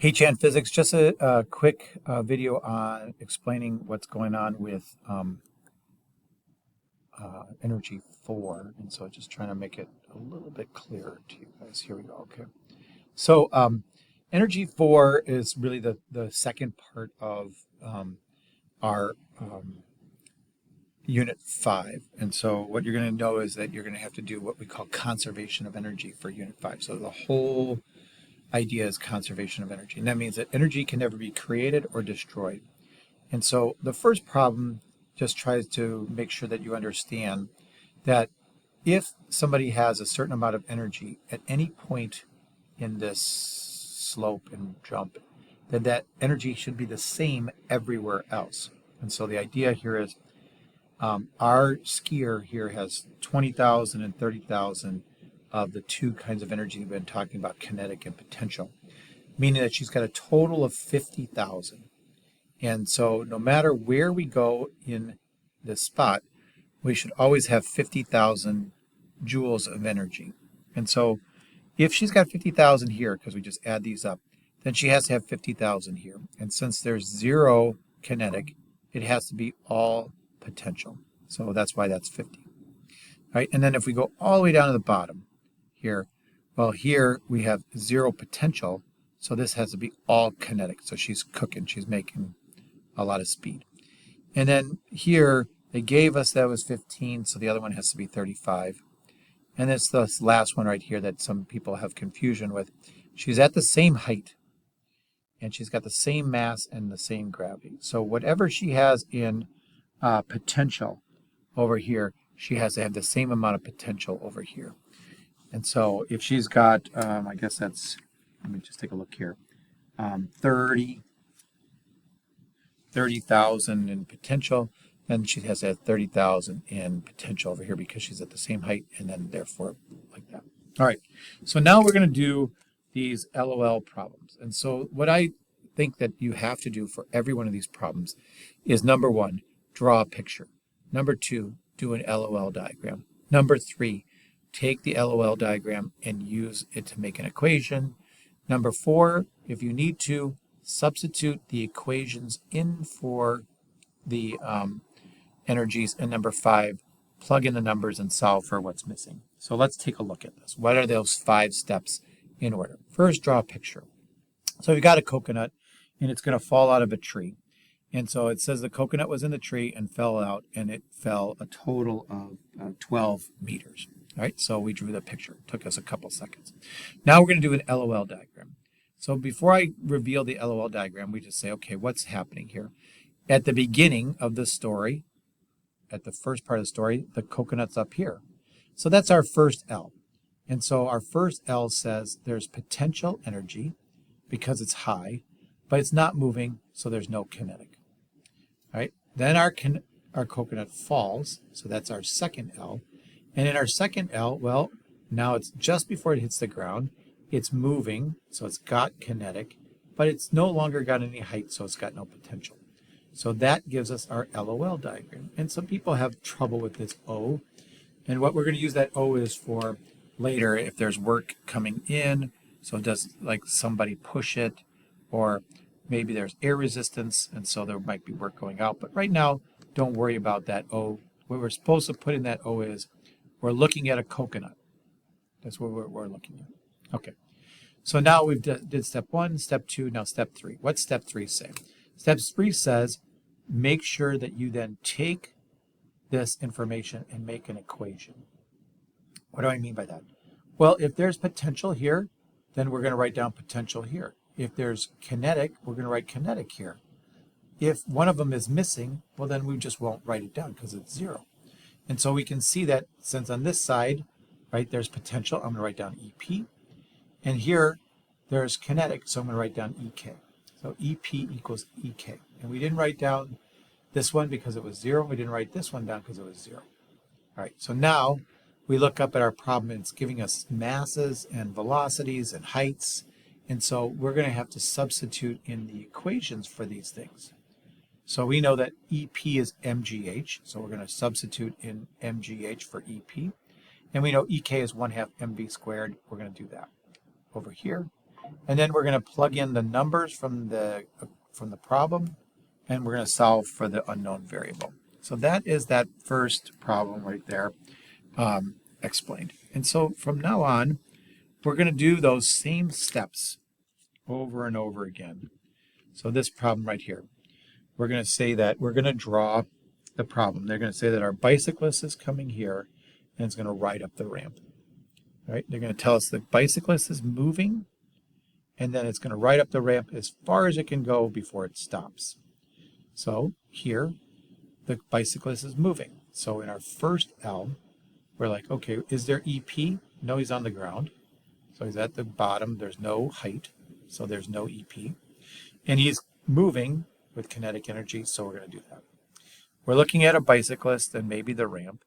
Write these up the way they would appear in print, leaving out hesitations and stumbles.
Hey, Chan Physics, just a quick video on explaining what's going on with Energy 4. And so just trying to make it a little bit clearer to you guys. Here we go. Okay. So Energy 4 is really the second part of our Unit 5. And so what you're going to know is that you're going to have to do what we call conservation of energy for Unit 5. So the whole idea is conservation of energy. And that means that energy can never be created or destroyed. And so the first problem just tries to make sure that you understand that if somebody has a certain amount of energy at any point in this slope and jump, then that energy should be the same everywhere else. And so the idea here is our skier here has 20,000 and 30,000 of the two kinds of energy we've been talking about, kinetic and potential, meaning that she's got a total of 50,000. And so no matter where we go in this spot, we should always have 50,000 joules of energy. And so if she's got 50,000 here, because we just add these up, then she has to have 50,000 here. And since there's zero kinetic, it has to be all potential. So that's why that's 50. All right, and then if we go all the way down to the bottom here, well, here we have zero potential, so this has to be all kinetic. So she's cooking, she's making a lot of speed. And then here they gave us that was 15, so the other one has to be 35. And it's this last one right here that some people have confusion with. She's at the same height, and she's got the same mass and the same gravity. So whatever she has in potential over here, she has to have the same amount of potential over here. And so if she's got, I guess that's, let me just take a look here, 30,000 in potential, then she has to have 30,000 in potential over here because she's at the same height, and then therefore like that. All right, so now we're going to do these LOL problems. And so what I think that you have to do for every one of these problems is, number one, draw a picture. Number two, do an LOL diagram. Number three, take the LOL diagram and use it to make an equation. Number four, if you need to, substitute the equations in for the energies. And number five, plug in the numbers and solve for what's missing. So let's take a look at this. What are those 5 steps in order? First, draw a picture. So you've got a coconut, and it's going to fall out of a tree. And so it says the coconut was in the tree and fell out, and it fell a total of 12 meters. All right, so we drew the picture. It took us a couple seconds. Now we're going to do an LOL diagram. So before I reveal the LOL diagram, we just say, okay, what's happening here? At the beginning of the story, at the first part of the story, the coconut's up here. So that's our first L. And so our first L says there's potential energy because it's high, but it's not moving, so there's no kinetic. All right, then our coconut falls, so that's our second L. And in our second L, well, now it's just before it hits the ground. It's moving, so it's got kinetic, but it's no longer got any height, so it's got no potential. So that gives us our LOL diagram. And some people have trouble with this O. And what we're going to use that O is for later if there's work coming in. So does like somebody push it, or maybe there's air resistance, and so there might be work going out. But right now, don't worry about that O. What we're supposed to put in that O is we're looking at a coconut. That's what we're looking at. Okay. So now we've did step 1, step 2, now step 3. What's step 3 say? Step 3 says make sure that you then take this information and make an equation. What do I mean by that? Well, if there's potential here, then we're going to write down potential here. If there's kinetic, we're going to write kinetic here. If one of them is missing, well, then we just won't write it down because it's 0. And so we can see that since on this side, right, there's potential, I'm going to write down EP. And here, there's kinetic, so I'm going to write down EK. So EP equals EK. And we didn't write down this one because it was 0. We didn't write this one down because it was 0. All right, so now we look up at our problem, and it's giving us masses and velocities and heights. And so we're going to have to substitute in the equations for these things. So we know that EP is mgh, so we're going to substitute in mgh for EP. And we know EK is 1/2 mv squared. We're going to do that over here. And then we're going to plug in the numbers from the problem, and we're going to solve for the unknown variable. So that is that first problem right there explained. And so from now on, we're going to do those same steps over and over again. So this problem right here, we're going to say that we're going to draw the problem. They're going to say that our bicyclist is coming here and it's going to ride up the ramp. Right? They're going to tell us the bicyclist is moving, and then it's going to ride up the ramp as far as it can go before it stops. So here, the bicyclist is moving. So in our first L, we're like, okay, is there EP? No, he's on the ground. So he's at the bottom. There's no height, so there's no EP. And he's moving with kinetic energy, so we're going to do that. We're looking at a bicyclist and maybe the ramp.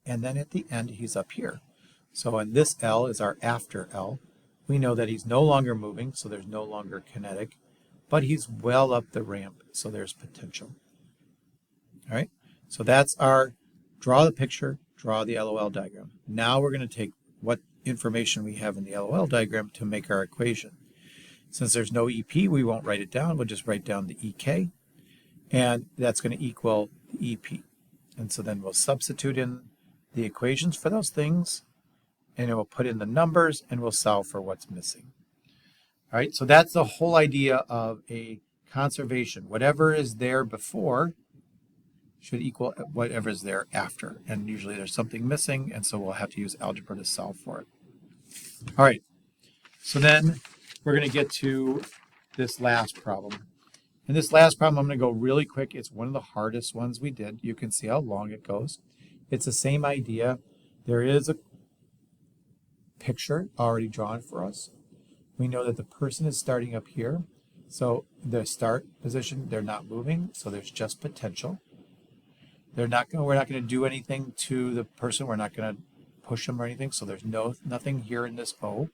And then at the end, he's up here. So in this L is our after L. We know that he's no longer moving, so there's no longer kinetic, but he's well up the ramp, so there's potential. All right, so that's our draw the picture, draw the LOL diagram. Now we're going to take what information we have in the LOL diagram to make our equation. Since there's no EP, we won't write it down. We'll just write down the EK, and that's going to equal the EP. And so then we'll substitute in the equations for those things, and it will put in the numbers, and we'll solve for what's missing. All right, so that's the whole idea of a conservation. Whatever is there before should equal whatever is there after. And usually there's something missing, and so we'll have to use algebra to solve for it. All right, so then we're going to get to this last problem. And this last problem, I'm going to go really quick. It's one of the hardest ones we did. You can see how long it goes. It's the same idea. There is a picture already drawn for us. We know that the person is starting up here. So the start position, they're not moving, so there's just potential. We're not going to do anything to the person. We're not going to push them or anything, so there's nothing here in this O.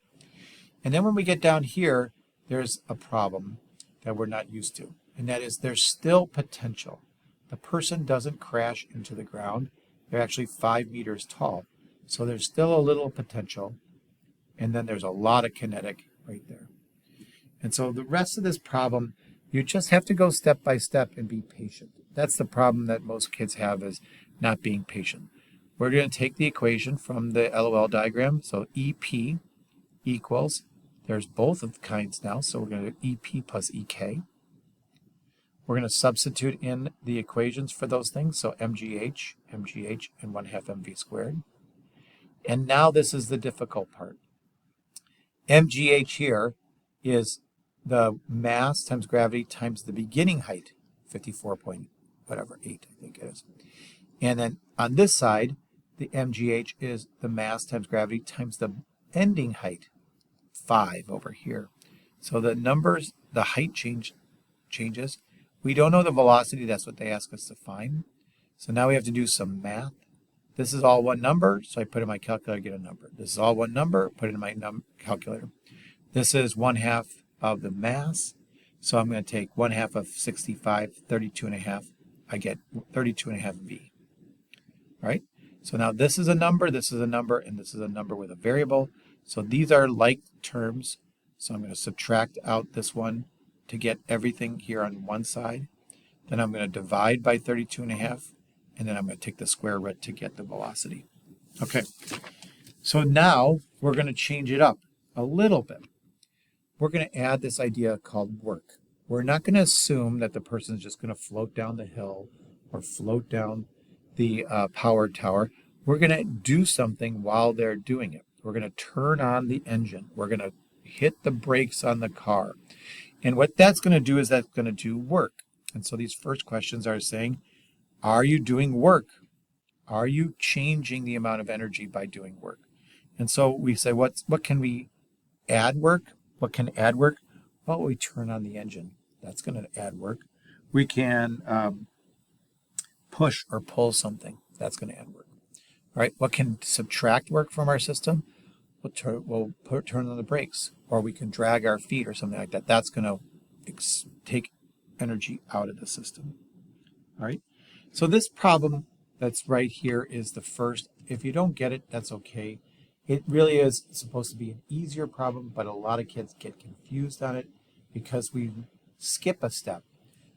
And then when we get down here, there's a problem that we're not used to, and that is there's still potential. The person doesn't crash into the ground. They're actually 5 meters tall, so there's still a little potential. And then there's a lot of kinetic right there. And so the rest of this problem, you just have to go step by step and be patient. That's the problem that most kids have, is not being patient. We're going to take the equation from the LOL diagram. So EP equals, there's both of the kinds now, so we're going to do EP plus EK. We're going to substitute in the equations for those things. So MGH, and 1/2 MV squared. And now this is the difficult part. MGH here is the mass times gravity times the beginning height, 54.8, I think it is. And then on this side, the MGH is the mass times gravity times the ending height, 5 over here. So the numbers, the height changes. We don't know the velocity. That's what they ask us to find. So now we have to do some math. This is all one number, so I put in my calculator, get a number. This is all one number, put it in my calculator. This is 1/2 of the mass, so I'm going to take 1/2 of 65, 32.5. I get 32.5 V. All right, so now this is a number, and this is a number with a variable. So these are like terms, so I'm going to subtract out this one to get everything here on one side. Then I'm going to divide by 32.5. And then I'm going to take the square root to get the velocity. Okay, so now we're going to change it up a little bit. We're going to add this idea called work. We're not going to assume that the person is just going to float down the hill or float down the power tower. We're going to do something while they're doing it. We're going to turn on the engine. We're going to hit the brakes on the car. And what that's going to do is that's going to do work. And so these first questions are saying, are you doing work? Are you changing the amount of energy by doing work? And so we say, what can we add work? What can add work? Well, we turn on the engine. That's going to add work. We can push or pull something. That's going to add work. All right. What can subtract work from our system? We'll turn on the brakes, or we can drag our feet or something like that. That's going to take energy out of the system. All right. So this problem that's right here is the first. If you don't get it, that's okay. It really is supposed to be an easier problem, but a lot of kids get confused on it because we skip a step.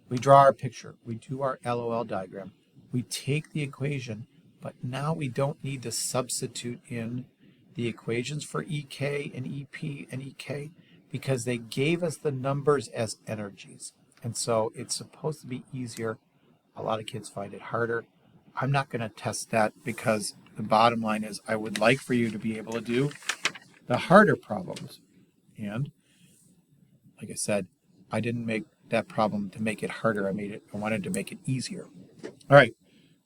We draw our picture, we do our LOL diagram, we take the equation, but now we don't need to substitute in the equations for EK and EP and EK because they gave us the numbers as energies. And so it's supposed to be easier. A lot of kids find it harder. I'm not going to test that because the bottom line is I would like for you to be able to do the harder problems. And like I said, I didn't make that problem to make it harder. I wanted to make it easier. All right.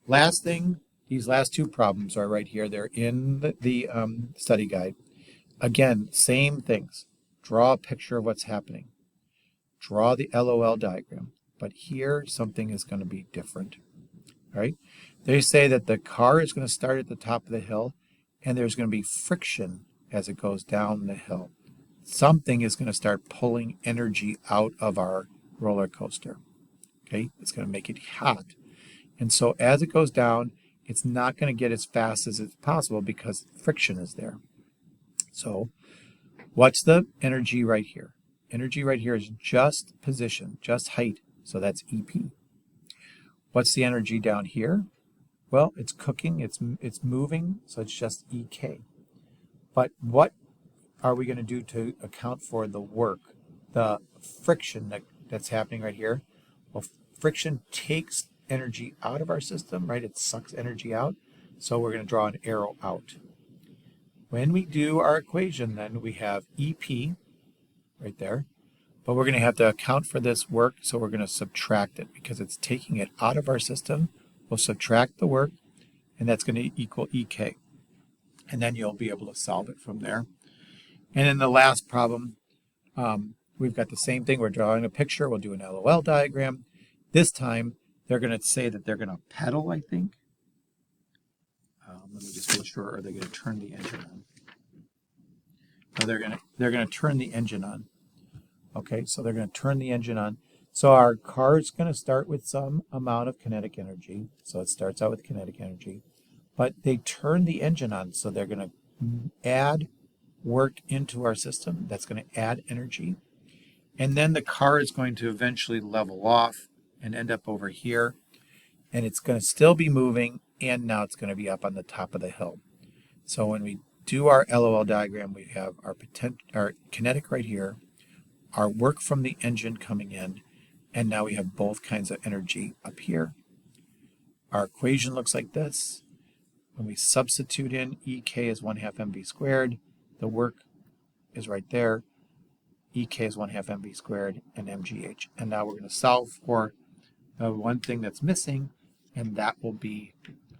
Last thing, these last two problems are right here. They're in the study guide. Again, same things. Draw a picture of what's happening. Draw the LOL diagram. But here, something is going to be different. All right? They say that the car is going to start at the top of the hill, and there's going to be friction as it goes down the hill. Something is going to start pulling energy out of our roller coaster. Okay? It's going to make it hot. And so as it goes down, it's not going to get as fast as it's possible because friction is there. So what's the energy right here? Energy right here is just position, just height. So that's EP. What's the energy down here? Well, it's cooking, it's moving, so it's just EK. But what are we going to do to account for the work, the friction that's happening right here? Well, friction takes energy out of our system, right? It sucks energy out. So we're going to draw an arrow out. When we do our equation, then we have EP right there. But we're going to have to account for this work, so we're going to subtract it because it's taking it out of our system. We'll subtract the work, and that's going to equal EK. And then you'll be able to solve it from there. And in the last problem, we've got the same thing. We're drawing a picture. We'll do an LOL diagram. This time, they're going to say that they're going to pedal, I think. Let me just make sure. Are they going to turn the engine on? No, they're going to turn the engine on. Okay, so they're going to turn the engine on. So our car is going to start with some amount of kinetic energy. So it starts out with kinetic energy. But they turn the engine on, so they're going to add work into our system. That's going to add energy. And then the car is going to eventually level off and end up over here. And it's going to still be moving, and now it's going to be up on the top of the hill. So when we do our LOL diagram, we have our kinetic right here, our work from the engine coming in, and now we have both kinds of energy up here. Our equation looks like this. When we substitute in EK is 1/2 mv squared, the work is right there. EK is 1/2 mv squared and mgh. And now we're going to solve for the one thing that's missing, and that will be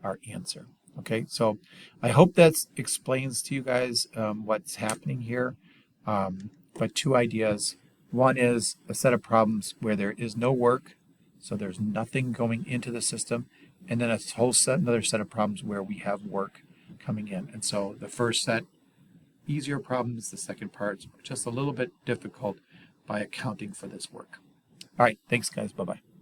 our answer. Okay, so I hope that explains to you guys what's happening here. But two ideas. One is a set of problems where there is no work, so there's nothing going into the system, and then another set of problems where we have work coming in. And so the first set, easier problems. The second part's just a little bit difficult by accounting for this work. All right, thanks guys. Bye-bye.